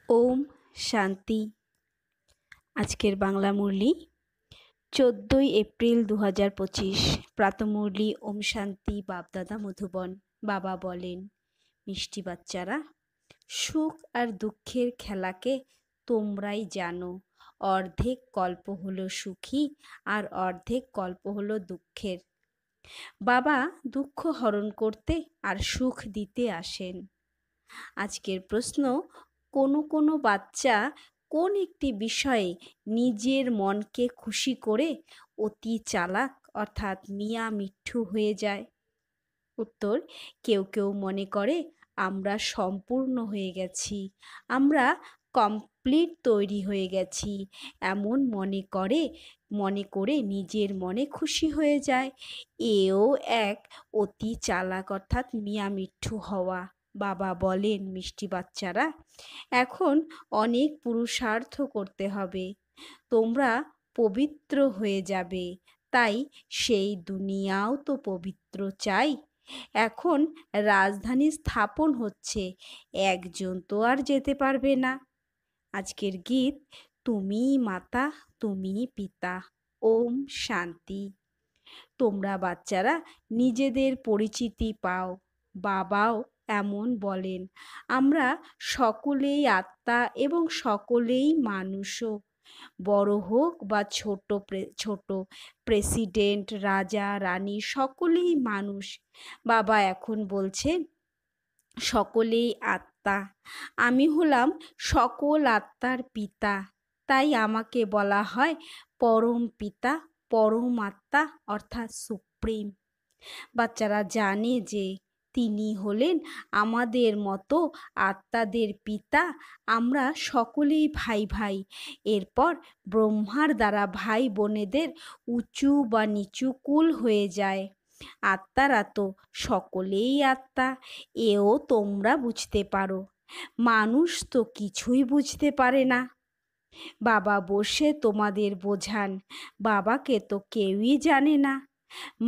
ওম শান্তি। আজকের বাংলা মুরলি 14ই এপ্রিল 2025। প্রাতঃমুরলি ওম শান্তি। বাপদাদা মধুবন। বাবা বলেন, মিষ্টি বাচ্চারা, সুখ আর দুঃখের খেলাকে তোমরাই জানো। অর্ধেক কল্প হলো সুখী আর অর্ধেক কল্প হলো দুঃখের। বাবা দুঃখ হরণ করতে আর সুখ দিতে আসেন। আজকের প্রশ্ন, কোনো বাচ্চা কোন একটি বিষয়ে নিজের মনকে খুশি করে অতি চালাক অর্থাৎ মিয়া মিঠু হয়ে যায়? উত্তর, কেউ মনে করে আমরা সম্পূর্ণ হয়ে গেছি, আমরা কমপ্লিট তৈরি হয়ে গেছি, এমন মনে করে নিজের মনে খুশি হয়ে যায়। এও এক অতি চালাক অর্থাৎ মিয়া মিঠু হওয়া। বাবা বলেন, মিষ্টি বাচ্চারা, এখন অনেক পুরুষার্থ করতে হবে, তোমরা পবিত্র হয়ে যাবে, তাই সেই দুনিয়াও তো পবিত্র চাই। এখন রাজধানী স্থাপন হচ্ছে, একজন তো আর যেতে পারবে না। আজকের গীত, তুমি মাতা তুমি পিতা। ওম শান্তি। তোমরা বাচ্চারা নিজেদের পরিচিতি পাও। বাবাও এমন বলেন, আমরা সকলেই আত্মা এবং সকলেই মানুষও। বড় হোক বা ছোট প্রেসিডেন্ট, রাজা, রানী, সকলেই মানুষ। বাবা এখন বলছেন, সকলেই আত্মা। আমি হলাম সকল আত্মার পিতা, তাই আমাকে বলা হয় পরম পিতা, পরম আত্মা অর্থাৎ সুপ্রিম। বাচ্চারা জানে যে তিনি হলেন আমাদের মতো আত্মাদের পিতা। আমরা সকলেই ভাই ভাই। এরপর ব্রহ্মার দ্বারা ভাই বোনেদের উঁচু বা নিচু কুল হয়ে যায়। আত্মারা তো সকলেই আত্মা, এও তোমরা বুঝতে পারো। মানুষ তো কিছুই বুঝতে পারে না। বাবা বসে তোমাদের বোঝান, বাবাকে তো কেউই জানে না।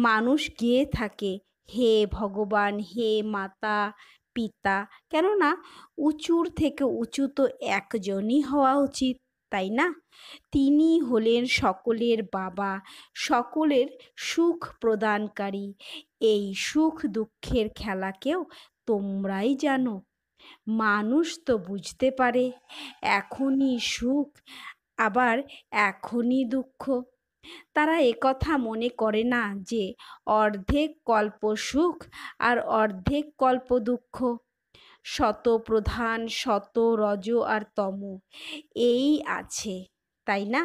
মানুষ গেয়ে থাকে, হে ভগবান, হে মাতা পিতা, কেননা উঁচুর থেকে উঁচু তো একজনই হওয়া উচিত, তাই না? তিনি হলেন সকলের বাবা, সকলের সুখ প্রদানকারী। এই সুখ দুঃখের খেলাকেও তোমরাই জানো। মানুষ তো বুঝতে পারে এখনই সুখ, আবার এখনই দুঃখ। তারা একথা মনে করে না যে অর্ধেক কল্প সুখ আর অর্ধেক কল্প দুঃখ। শত প্রধান, শত রজ আর তম, এই আছে, তাই না?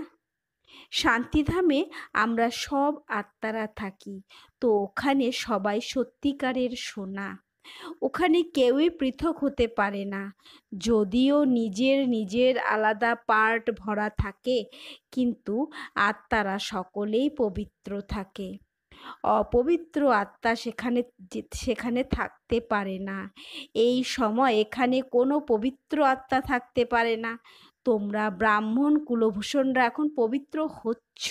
শান্তিধামে আমরা সব আত্মারা থাকি, তো ওখানে সবাই সত্যিকারের সোনা। ওখানে কেউই পৃথক হতে পারে না, যদিও নিজের আলাদা পার্ট ভরা থাকে, কিন্তু আত্মারা সকলেই পবিত্র থাকে। অপবিত্র আত্মা সেখানে থাকতে পারে না। এই সময় এখানে কোনো পবিত্র আত্মা থাকতে পারে না। তোমরা ব্রাহ্মণ কুলভূষণরা এখন পবিত্র হচ্ছ।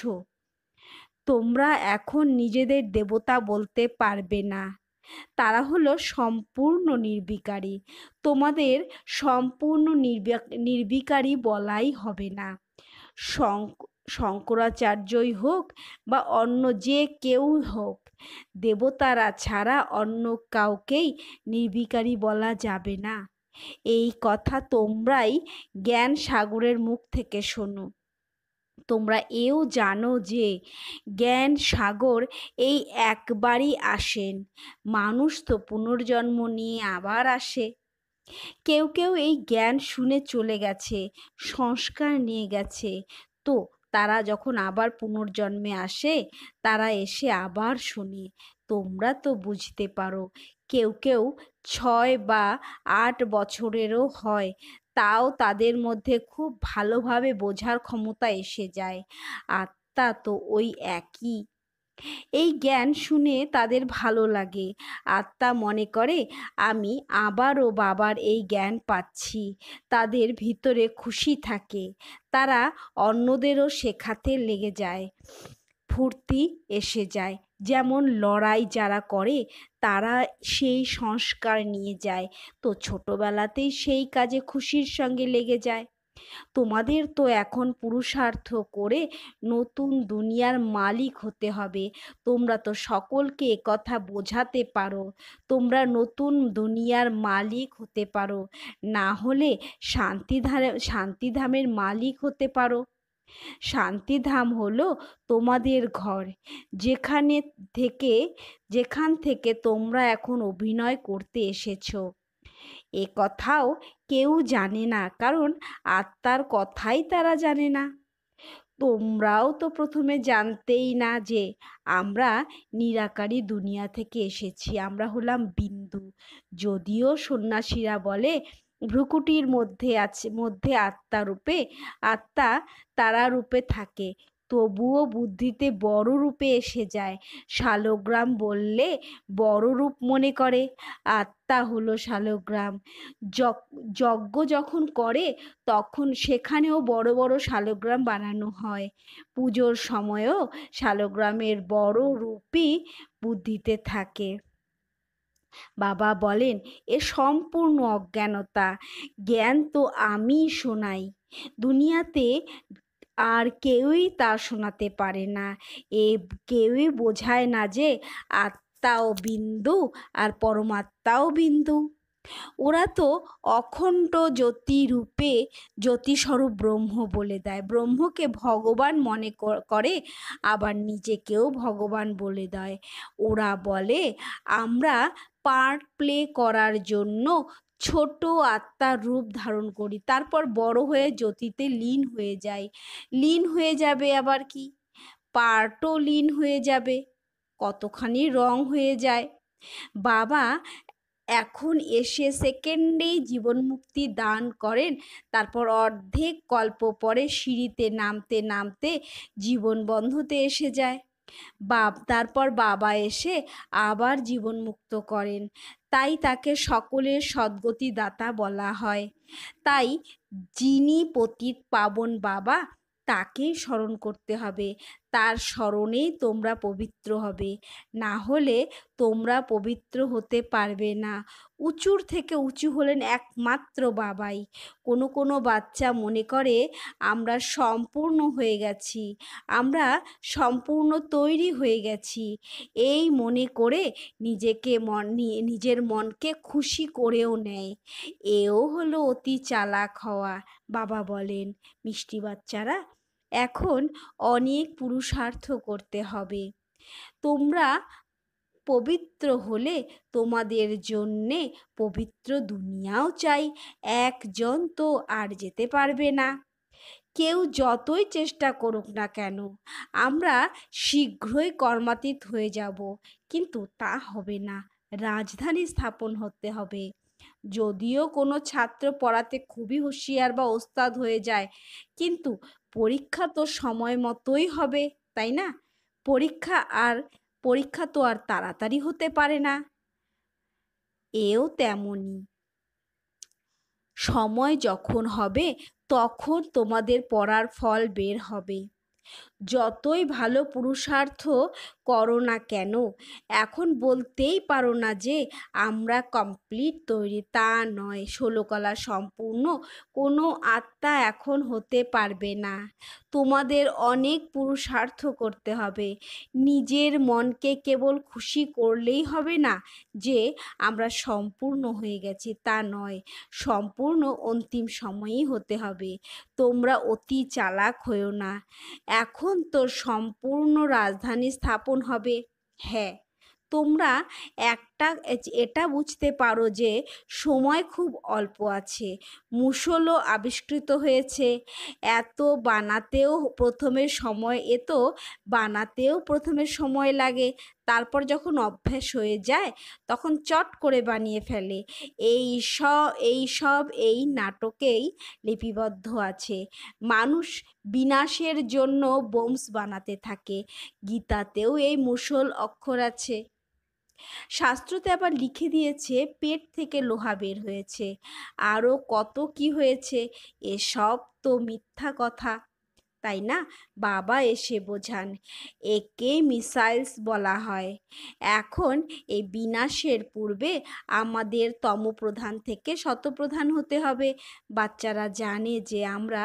তোমরা এখন নিজেদের দেবতা বলতে পারবে না, তারা হলো সম্পূর্ণ নির্বিকারী। তোমাদের সম্পূর্ণ নির্বিকারী বলাই হবে না। শঙ্করাচার্যই হোক বা অন্য যে কেউ হোক, দেবতারা ছাড়া অন্য কাউকেই নির্বিকারী বলা যাবে না। এই কথা তোমরাই জ্ঞান সাগরের মুখ থেকে শোনো। তোমরা এও জানো যে জ্ঞান সাগর এই একবারই আসেন, মানুষ তো পুনর্জন্ম নিয়ে আবার আসে। কেউ এই জ্ঞান শুনে চলে গেছে, সংস্কার নিয়ে গেছে, তো তারা যখন আবার পুনর্জন্মে আসে, তারা এসে আবার শোনে। তোমরা তো বুঝতে পারো, কেউ 6 বা 8 বছরেরও হয়, তাও তাদের মধ্যে খুব ভালোভাবে বোঝার ক্ষমতা এসে যায়। আত্মা তো ওই একই। এই জ্ঞান শুনে তাদের ভালো লাগে। আত্মা মনে করে আমি আবারও বাবার এই জ্ঞান পাচ্ছি। তাদের ভিতরে খুশি থাকে, তারা অন্যদেরও শেখাতে লেগে যায়। ফুর্তি এসে যায়। যেমন লড়াই যারা করে তারা সেই সংস্কার নিয়ে যায়, তো ছোটবেলাতেই সেই কাজে খুশির সঙ্গে লেগে যায়। তোমাদের তো এখন পুরুষার্থ করে নতুন দুনিয়ার মালিক হতে হবে। তোমরা তো সকলকে একথা বোঝাতে পারো। তোমরা নতুন দুনিয়ার মালিক হতে পারো, না হলে শান্তিধামের মালিক হতে পারো। শান্তিধাম হলো তোমাদের ঘর, যেখানে থেকে যেখান থেকে তোমরা এখন অভিনয় করতে এসেছো। এ কথাও কেউ জানে না, কারণ আত্মার কথাই তারা জানে না। তোমরাও তো প্রথমে জানতেই না যে আমরা নিরাকারী দুনিয়া থেকে এসেছি, আমরা হলাম বিন্দু। যদিও সন্ন্যাসীরা বলে ভ্রুকুটির মধ্যে আত্মা তারা রূপে থাকে, তবুও বুদ্ধিতে বড় রূপে এসে যায়। শালগ্রাম বললে বড় রূপ মনে করে, আত্মা হলো শালগ্রাম। যজ্ঞ যখন করে তখন সেখানেও বড় বড় শালগ্রাম বানানো হয়। পুজোর সময়ও শালগ্রামের বড় রূপই বুদ্ধিতে থাকে। বাবা বলেন, এ সম্পূর্ণ অজ্ঞানতা। জ্ঞান তো আমিই শোনাই, দুনিয়াতে আর কেউই তা শোনাতে পারে না। কেউই বোঝায় না যে আত্মাও বিন্দু আর পরমাত্মাও বিন্দু। ওরা তো অখণ্ড জ্যোতিরূপে জ্যোতিস্বরূপ ব্রহ্ম বলে দেয়, ব্রহ্মকে ভগবান মনে করে, আবার নিজেকেও ভগবান বলে দেয়। ওরা বলে আমরা পার্ট প্লে করার জন্য ছোট আত্মার রূপ ধারণ করি, তারপর বড় হয়ে জ্যোতিতে লীন হয়ে যাই। লীন হয়ে যাবে আবার কি, পার্টও লীন হয়ে যাবে, কতখানি রং হয়ে যায়। বাবা এখন এসে সেকেন্ডেই জীবন মুক্তি দান করেন, তারপর অর্ধেক কল্প পরে সিঁড়িতে নামতে নামতে জীবন বন্ধতে এসে যায়। তারপর বাবা এসে আবার জীবন মুক্ত করেন, তাই তাকে সকলের সদ্গতি দাতা বলা হয়। তাই যিনি পতিত পাবন বাবা, তাকেই স্মরণ করতে হবে। তার স্মরণেই তোমরা পবিত্র হবে, না হলে তোমরা পবিত্র হতে পারবে না। উঁচুর থেকে উঁচু হলেন একমাত্র বাবাই। কোনো কোনো বাচ্চা মনে করে আমরা সম্পূর্ণ হয়ে গেছি, আমরা সম্পূর্ণ তৈরি হয়ে গেছি, এই মনে করে নিজের মনকে খুশি করেও নেয়। এও হলো অতি চালাক হওয়া। বাবা বলেন, মিষ্টি বাচ্চারা, এখন অনেক পুরুষার্থ করতে হবে। তোমরা পবিত্র হলে তোমাদের জন্যে পবিত্র দুনিয়াও চাই। একজন তো আর যেতে পারবে না, কেউ যতই চেষ্টা করুক না কেন। আমরা শীঘ্রই কর্মাতীত হয়ে যাব, কিন্তু তা হবে না, রাজধানী স্থাপন হতে হবে। যদিও কোনো ছাত্র পড়াতে খুবই হুঁশিয়ার বা ওস্তাদ হয়ে যায়, কিন্তু পরীক্ষা তো সময় মতোই হবে, তাই না? পরীক্ষা তো আর তাড়াতাড়ি হতে পারে না। এও তেমনই, সময় যখন হবে তখন তোমাদের পড়ার ফল বের হবে। যতই ভালো পুরুষার্থ করো না কেন, এখন বলতেই পারো না যে আমরা কমপ্লিট তৈরি, তা নয়। 16 কলা সম্পূর্ণ কোনো আত্মা এখন হতে পারবে না। তোমাদের অনেক পুরুষার্থ করতে হবে। নিজের মনকে কেবল খুশি করলেই হবে না যে আমরা সম্পূর্ণ হয়ে গেছি, তা নয়। সম্পূর্ণ অন্তিম সময়ই হতে হবে। তোমরা অতি চালাক হয়েও না। এখন তো সম্পূর্ণ রাজধানী স্থাপন হবে। হ্যাঁ, তোমরা এটা বুঝতে পারো যে সময় খুব অল্প আছে। মুষলও আবিষ্কৃত হয়েছে, বানাতেও প্রথমে সময় লাগে, তারপর যখন অভ্যাস হয়ে যায় তখন চট করে বানিয়ে ফেলে। এই নাটকেই লিপিবদ্ধ আছে। মানুষ বিনাশের জন্য বোমস বানাতে থাকে, গীতাতেও এই মুষল অক্ষর আছে। শাস্ত্রতে আবার লিখে দিয়েছে পেট থেকে লোহা বের হয়েছে, আরও কত কি হয়েছে। এসব তো মিথ্যা কথা। তাই না? বাবা এসে বোঝান, একে মিসাইলস বলা হয়। এখন এই বিনাশের পূর্বে আমাদের তমপ্রধান থেকে শতপ্রধান হতে হবে। বাচ্চারা জানে যে আমরা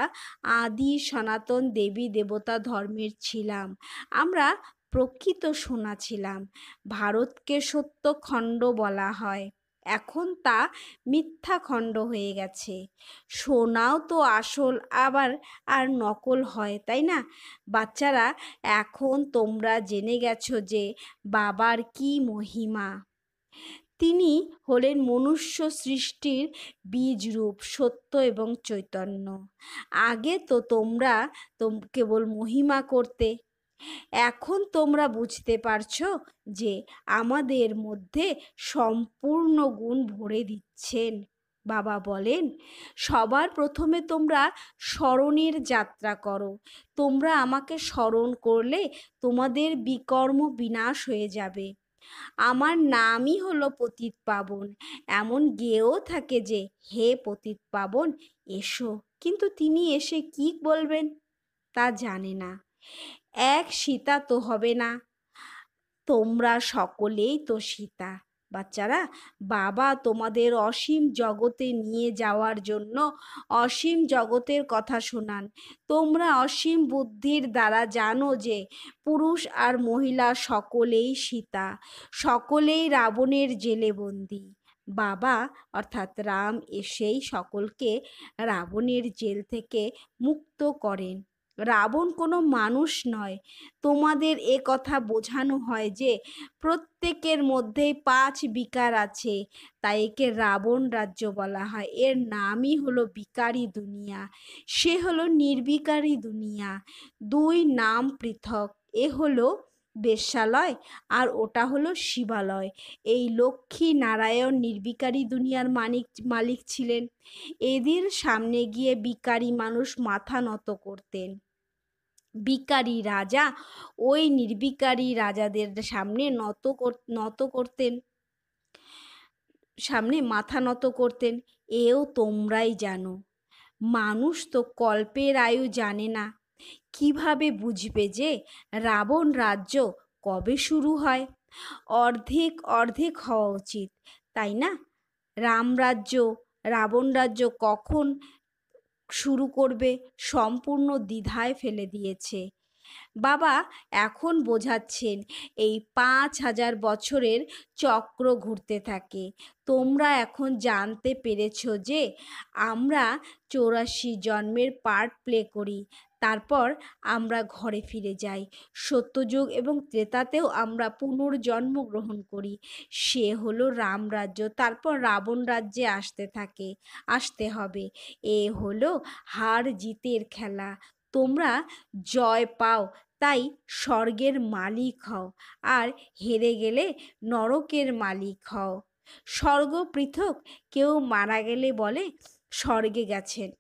আদি সনাতন দেবী দেবতা ধর্মের ছিলাম। আমরা প্রকৃত সোনা ছিলাম। ভারতকে সত্যখণ্ড বলা হয়, এখন তা মিথ্যা খণ্ড হয়ে গেছে। সোনাও তো আসল আবার আর নকল হয়, তাই না? বাচ্চারা, এখন তোমরা জেনে গেছো যে বাবার কি মহিমা। তিনি হলেন মনুষ্য সৃষ্টির বীজ রূপ, সত্য এবং চৈতন্য। আগে তো তোমরা কেবল মহিমা করতে, এখন তোমরা বুঝতে পারছো যে আমাদের মধ্যে সম্পূর্ণ গুণ ভরে দিচ্ছেন। বাবা বলেন, সবার প্রথমে তোমরা স্মরণের যাত্রা করো। তোমরা আমাকে স্মরণ করলে তোমাদের বিকর্ম বিনাশ হয়ে যাবে। আমার নামই হলো পতিত পাবন। এমন গেয়েও থাকে যে, হে পতিত পাবন এসো, কিন্তু তিনি এসে কি বলবেন তা জানে না। এক সীতা তো হবে না, তোমরা সকলেই তো সীতা। বাচ্চারা, বাবা তোমাদের অসীম জগতে নিয়ে যাওয়ার জন্য অসীম জগতের কথা শোনান। তোমরা অসীম বুদ্ধির দ্বারা জানো যে পুরুষ আর মহিলা সকলেই সীতা, সকলেই রাবণের জেলে বন্দী। বাবা অর্থাৎ রাম এসেই সকলকে রাবণের জেল থেকে মুক্ত করেন। রাবণ কোনো মানুষ নয়। তোমাদের এ কথা বোঝানো হয় যে প্রত্যেকের মধ্যেই 5 বিকার আছে, তাই একে রাবণ রাজ্য বলা হয়। এর নামই হলো বিকারী দুনিয়া, সে হলো নির্বিকারী দুনিয়া। দুই নাম পৃথক, এ হলো বেশ্যালয় আর ওটা হলো শিবালয়। এই লক্ষ্মী নারায়ণ নির্বিকারী দুনিয়ার মালিক ছিলেন। এদের সামনে গিয়ে বিকারী মানুষ মাথা নত করতেন। বিকারী রাজা ওই নির্বিকারী রাজাদের সামনে মাথা নত করতেন। এও তোমরাই জানো। মানুষ তো কল্পের আয়ু জানে না, কিভাবে বুঝবে যে রাবণ রাজ্য কবে শুরু হয়? অর্ধেক অর্ধেক হওয়া উচিত, তাই না? রাবণ রাজ্য কখন শুরু করবে সম্পূর্ণ দ্বিধায় ফেলে দিয়েছে। বাবা এখন বোঝাচ্ছেন, এই 5000 বছরের চক্র ঘুরতে থাকে। তোমরা এখন জানতে পেরেছ যে আমরা 84 জন্মের পার্ট প্লে করি, তারপর আমরা ঘরে ফিরে যাই। সত্যযুগ এবং ত্রেতাতেও আমরা পুনর্জন্ম গ্রহণ করি, সে হলো রামরাজ্য। তারপর রাবণ রাজ্যে আসতে হবে। এ হলো হার জিতের খেলা। তোমরা জয় পাও তাই স্বর্গের মালিক হও, আর হেরে গেলে নরকের মালিক হও। স্বর্গ পৃথক, কেউ মারা গেলে বলে স্বর্গে গেছেন,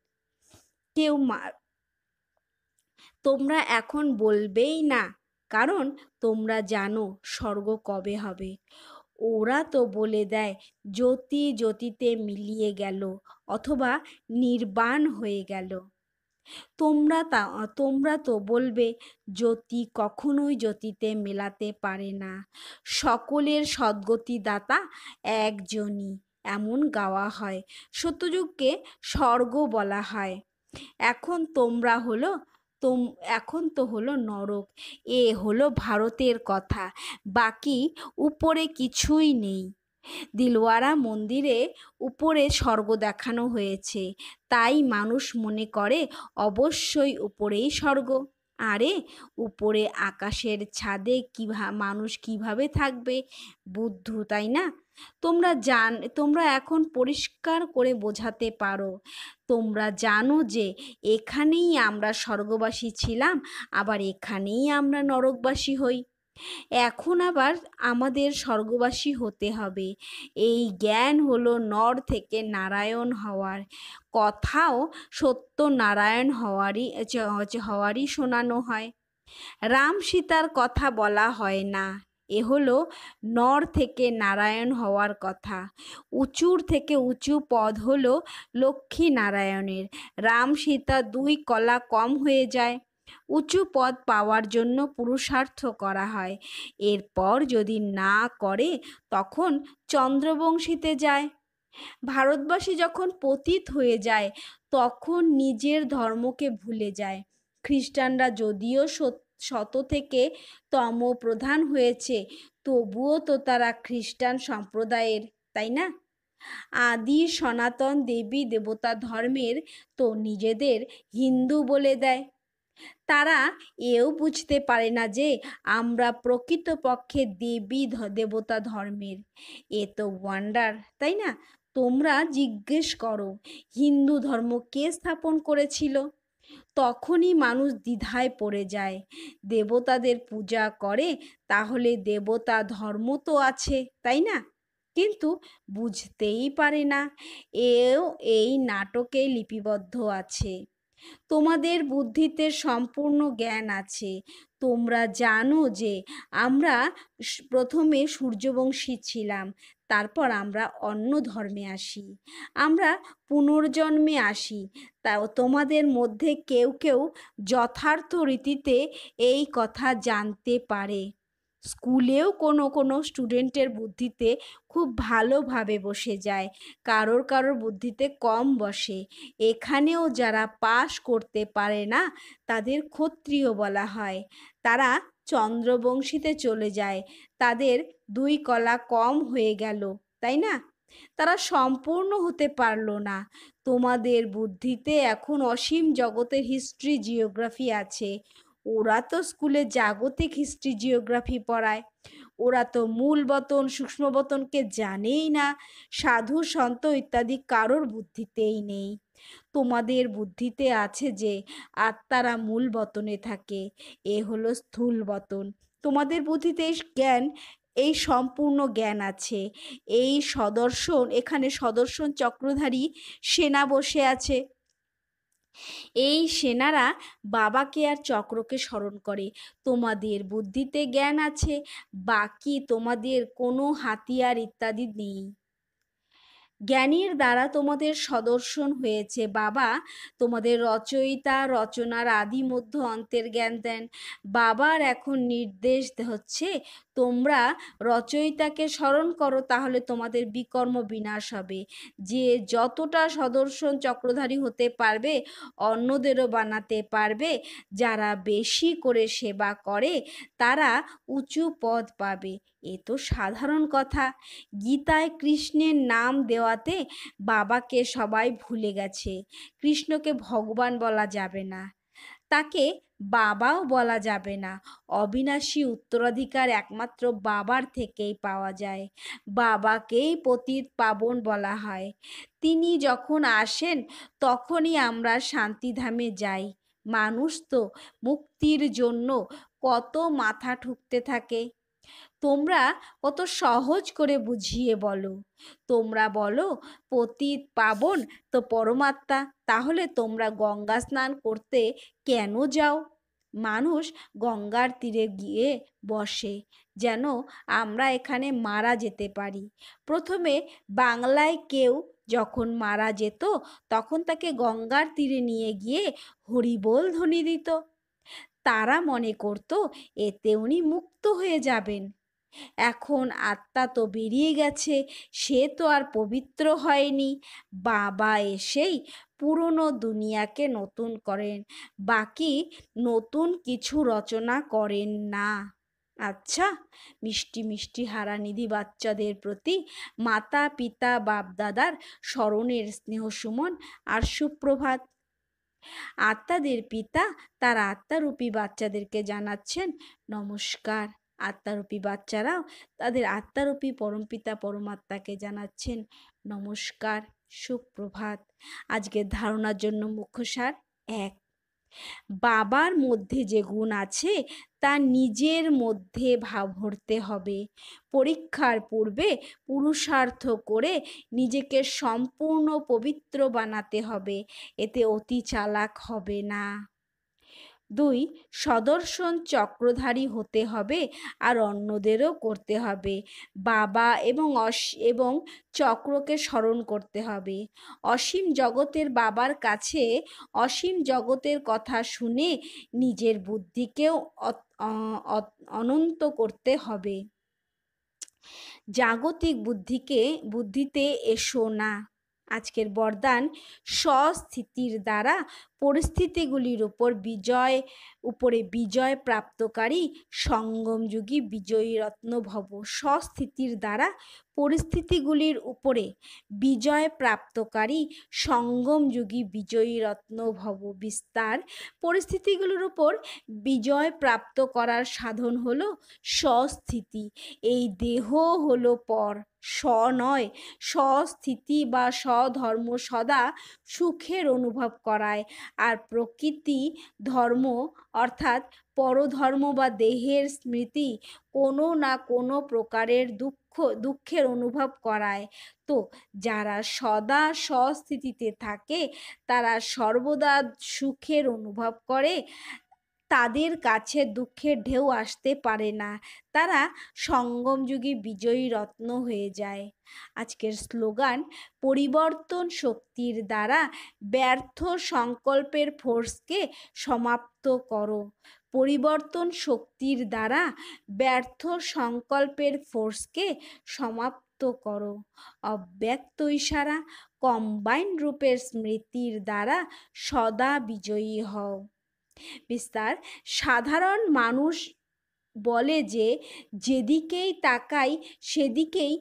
তোমরা এখন বলবেই না, কারণ তোমরা জানো স্বর্গ কবে হবে। ওরা তো বলে দেয় জ্যোতি জ্যোতিতে মিলিয়ে গেল অথবা নির্বাণ হয়ে গেল। তোমরা তো বলবে জ্যোতি কখনোই জ্যোতিতে মেলাতে পারে না, সকলের সদ্গতিদাতা একজনই, এমন গাওয়া হয়। সত্যযুগকে স্বর্গ বলা হয়। এখন তো হলো নরক। এ হলো ভারতের কথা, বাকি উপরে কিছুই নেই। দিলওয়ারা মন্দিরে উপরে স্বর্গ দেখানো হয়েছে, তাই মানুষ মনে করে অবশ্যই উপরেই স্বর্গ। আরে উপরে আকাশের ছাদে মানুষ কিভাবে থাকবে? বুদ্ধু, তাই না? তোমরা এখন পরিষ্কার করে বোঝাতে পারো। তোমরা জানো যে এখানেই আমরা স্বর্গবাসী ছিলাম, আবার এখানেই আমরা নরকবাসী হই। এখন আবার আমাদের স্বর্গবাসী হতে হবে। এই জ্ঞান হলো নর থেকে নারায়ণ হওয়ার কথাও সত্য নারায়ণ হওয়ারই শোনানো হয়। রাম সীতার কথা বলা হয় না, এ হলো নর থেকে নারায়ণ হওয়ার কথা। উঁচুর থেকে উঁচু পদ হলো লক্ষ্মী নারায়ণের। রাম সীতা 2 কলা কম হয়ে যায়। উঁচু পদ পাওয়ার জন্য পুরুষার্থ করা হয়। এরপর যদি না করে তখন চন্দ্রবংশীতে যায়। ভারতবাসী যখন পতিত হয়ে যায় তখন নিজের ধর্মকে ভুলে যায়। খ্রিস্টানরা যদিও শত থেকে তম প্রধান হয়েছে, তবুও তো তারা খ্রিস্টান সম্প্রদায়ের, তাই না? আদি সনাতন দেবী দেবতা ধর্মের তো নিজেদের হিন্দু বলে দেয়। তারা এও বুঝতে পারে না যে আমরা প্রকৃতপক্ষে দেবী দেবতা ধর্মের। এ তো ওয়ান্ডার, তাই না? তোমরা জিজ্ঞেস করো হিন্দু ধর্ম কে স্থাপন করেছিল? তখনই মানুষ দ্বিধায় পড়ে যায়। দেবতাদের পূজা করে, তাহলে দেবতা ধর্ম তো আছে, তাই না? কিন্তু বুঝতেই পারে না এও এই নাটকে লিপিবদ্ধ আছে। তোমাদের বুদ্ধিতে সম্পূর্ণ জ্ঞান আছে। তোমরা জানো যে আমরা প্রথমে সূর্যবংশী ছিলাম, তারপর আমরা অন্য ধর্মে আসি, আমরা পুনর্জন্মে আসি। তাও তোমাদের মধ্যে কেউ কেউ যথার্থ রীতিতে এই কথা জানতে পারে। স্কুলেও কোনো কোনো স্টুডেন্টের বুদ্ধিতে খুব ভালোভাবে বসে যায়, কারোর কারোর বুদ্ধিতে কম বসে। এখানেও যারা পাশ করতে পারে না তাদের ক্ষত্রিয় বলা হয়। তারা চন্দ্রবংশীতে চলে যায়, তাদের 2 কলা কম হয়ে গেল, তাই না? তারা সম্পূর্ণ হতে পারল না। তোমাদের বুদ্ধিতে এখন অসীম জগতের হিস্ট্রি জিওগ্রাফি আছে। ওরা তো স্কুলে জাগতিক হিস্ট্রি জিওগ্রাফি পড়ায়। ওরা তো মূল বতন সূক্ষ্ম বতনকে জানেই না। সাধু সন্ত ইত্যাদি কারোর বুদ্ধিতেই নেই। তোমাদের বুদ্ধিতে আছে যে আত্মারা মূল বতনে থাকে, এ হলো স্থূল বতন। তোমাদের বুদ্ধিতে জ্ঞান, এই সম্পূর্ণ জ্ঞান আছে। এই সদর্শন, এখানে সদর্শন চক্রধারী সেনা বসে আছে। এই সেনারা বাবাকে আর চক্রকে স্মরণ করে। তোমাদের বুদ্ধিতে জ্ঞান আছে, বাকি তোমাদের কোনো হাতিয়ার ইত্যাদি নেই। জ্ঞানীর দ্বারা তোমাদের সদর্শন হয়েছে। বাবা তোমাদের রচয়িতা, রচনার আদি মধ্য অন্তের জ্ঞান দেন। বাবার এখন নির্দেশ হচ্ছে তোমরা রচয়িতাকে স্মরণ করো, তাহলে তোমাদের বিকর্ম বিনাশ হবে। যে যতটা সদর্শন চক্রধারী হতে পারবে, অন্যদেরও বানাতে পারবে, যারা বেশি করে সেবা করে তারা উঁচু পদ পাবে। এ তো সাধারণ কথা। গীতায় কৃষ্ণের নাম দেওয়াতে বাবাকে সবাই ভুলে গেছে। কৃষ্ণকে ভগবান বলা যাবে না, তাকে বাবাও বলা যাবে না। অবিনাশী উত্তরাধিকার একমাত্র বাবার থেকেই পাওয়া যায়। বাবাকেই পতিত পাবন বলা হয়। তিনি যখন আসেন তখনই আমরা শান্তিধামে যাই। মানুষ তো মুক্তির জন্য কত মাথা ঠুকতে থাকে। তোমরা কত সহজ করে বুঝিয়ে বলো। তোমরা বলো পতিত পাবন তো পরমাত্মা, তাহলে তোমরা গঙ্গা স্নান করতে কেন যাও? মানুষ গঙ্গার তীরে গিয়ে বসে যেন আমরা এখানে মারা যেতে পারি। প্রথমে বাংলায় কেউ যখন মারা যেত তখন তাকে গঙ্গার তীরে নিয়ে গিয়ে হরিবোল ধ্বনি দিত। তারা মনে করত এতে উনি মুক্ত হয়ে যাবেন। এখন আত্মা তো বেরিয়ে গেছে, সে তো আর পবিত্র হয়নি। বাবা এসেই পুরনো দুনিয়াকে নতুন করেন, বাকি নতুন কিছু রচনা করেন না। আচ্ছা, মিষ্টি মিষ্টি হারানিধি বাচ্চাদের প্রতি মাতা পিতা বাপ দাদার স্মরণের স্নেহ সুমন আর সুপ্রভাত। আত্মাদের পিতা তার আত্মারূপী বাচ্চাদেরকে জানাচ্ছেন নমস্কার। আত্মারূপী বাচ্চারাও তাদের আত্মারূপী পরমপিতা পরমাত্মাকে জানাচ্ছেন নমস্কার, সুপ্রভাত। আজকের ধারণার জন্য মুখ্য সার: 1, বাবার মধ্যে যে গুণ আছে তা নিজের মধ্যে ভরতে হবে। পরীক্ষার পূর্বে পুরুষার্থ করে নিজেকে সম্পূর্ণ পবিত্র বানাতে হবে, এতে অতি চালাক হবে না। 2 সদর্শন চক্রধারী হতে হবে আর অন্যদেরও করতে হবে। বাবা এবং চক্রকে স্মরণ করতে হবে। অসীম জগতের বাবার কাছে অসীম জগতের কথা শুনে নিজের বুদ্ধিকেও অনন্ত করতে হবে। জাগতিক বুদ্ধিতে এসো না। আজকের বরদান, স্বস্থিতির দ্বারা পরিস্থিতিগুলির উপরে বিজয় প্রাপ্তকারী সঙ্গমযুগী বিজয়ী রত্ন ভব। স্বস্থিতির দ্বারা পরিস্থিতিগুলির উপরে বিজয় প্রাপ্তকারী সঙ্গমযুগী বিজয়ী রত্ন ভব। বিস্তার, পরিস্থিতিগুলির উপর বিজয় প্রাপ্ত করার সাধন হলো স্বস্থিতি। এই দেহ হলো পর, নয়। স্বস্থিতি বা স্বধর্ম সদা সুখের অনুভব করায়, আর প্রকৃতি ধর্ম অর্থাৎ পরধর্ম বা দেহের স্মৃতি কোনো না কোনো প্রকারের দুঃখের অনুভব করায়। তো যারা সদা স্বস্থিতিতে থাকে তারা সর্বদা সুখের অনুভব করে, তাদের কাছে দুঃখের ঢেউ আসতে পারে না, তারা সঙ্গমযুগী বিজয়ী রত্ন হয়ে যায়। আজকের স্লোগান, পরিবর্তন শক্তির দ্বারা ব্যর্থ সংকল্পের ফোর্সকে সমাপ্ত করো। পরিবর্তন শক্তির দ্বারা ব্যর্থ সংকল্পের ফোর্সকে সমাপ্ত করো। অব্যক্ত ইশারা, কম্বাইন্ড রূপের স্মৃতির দ্বারা সদা বিজয়ী হও। বিস্তার, সাধারণ মানুষ বলে যে যেদিকেই তাকাই সেদিকেই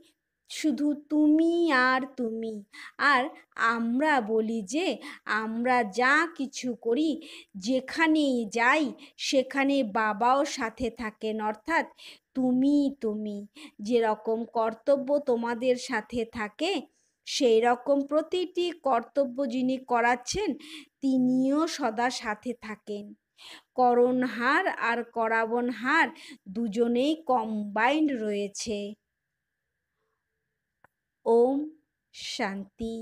শুধু তুমি আর তুমি, আর আমরা বলি যে আমরা যা কিছু করি, যেখানেই যাই সেখানে বাবাও সাথে থাকেন, অর্থাৎ তুমি। যেরকম কর্তব্য তোমাদের সাথে থাকে সেই রকম প্রতিটি কর্তব্য যিনি করাচ্ছেন তিনিও সদা সাথে থাকেন। করণহার আর করাবনহার দুজনেই কম্বাইন্ড রয়েছে। ওম শান্তি।